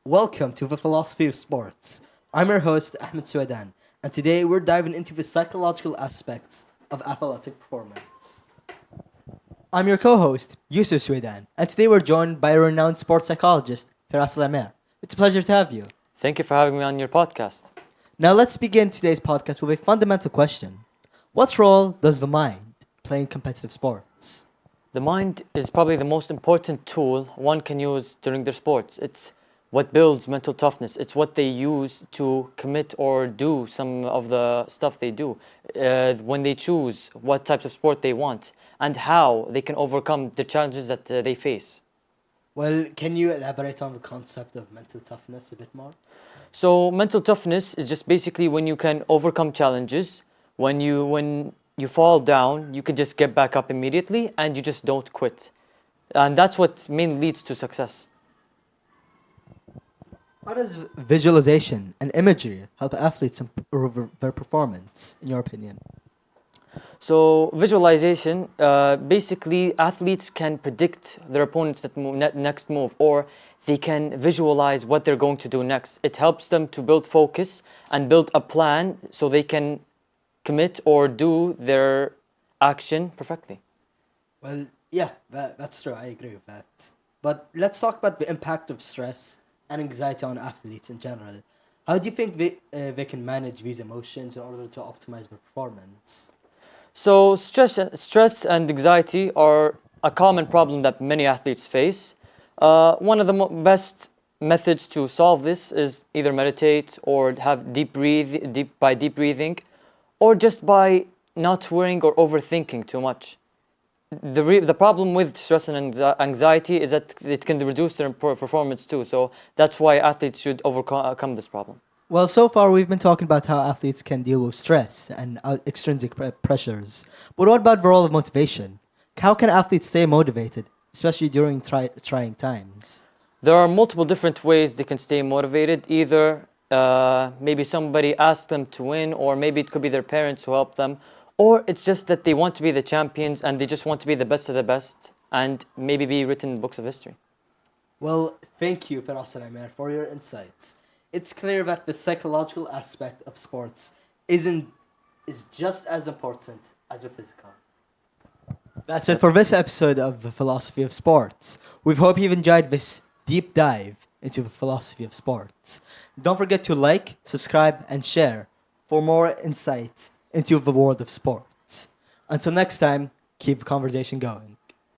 Welcome to the Philosophy of Sports. I'm your host, Ahmed Suedan, and today we're diving into the psychological aspects of athletic performance. I'm your co-host, Yusuf Suedan, and today we're joined by a renowned sports psychologist, Feras. It's a pleasure to have you. Thank you for having me on your podcast. Now let's begin today's podcast with a fundamental question. What role does the mind play in competitive sports? The mind is probably the most important tool one can use during their sports. It's what builds mental toughness. It's what they use to commit or do some of the stuff they do. When they choose what types of sport they want and how they can overcome the challenges that they face. Well, can you elaborate on the concept of mental toughness a bit more? So mental toughness is just basically when you can overcome challenges. When you fall down, you can just get back up immediately and you just don't quit. And that's what mainly leads to success. How does visualization and imagery help athletes improve their performance, in your opinion? So visualization, basically athletes can predict their opponent's next move, or they can visualize what they're going to do next. It helps them to build focus and build a plan so they can commit or do their action perfectly. Well, yeah, that's true. I agree with that. But let's talk about the impact of stress and anxiety on athletes in general. How do you think they can manage these emotions in order to optimize their performance? So stress and anxiety are a common problem that many athletes face. One of the best methods to solve this is either meditate or have deep breathing, or just by not worrying or overthinking too much. The problem with stress and anxiety is that it can reduce their performance too. So that's why athletes should overcome this problem. Well, so far we've been talking about how athletes can deal with stress and extrinsic pressures. But what about the role of motivation? How can athletes stay motivated, especially during trying times? There are multiple different ways they can stay motivated. Either maybe somebody asked them to win, or maybe it could be their parents who help them, or it's just that they want to be the champions and they just want to be the best of the best and maybe be written in books of history. Well, thank you, Feras, for your insights. It's clear that the psychological aspect of sports is just as important as the physical. That's it for this episode of the Philosophy of Sports. We hope you've enjoyed this deep dive into the philosophy of sports. Don't forget to like, subscribe, and share for more insights into the world of sports. Until next time, keep the conversation going.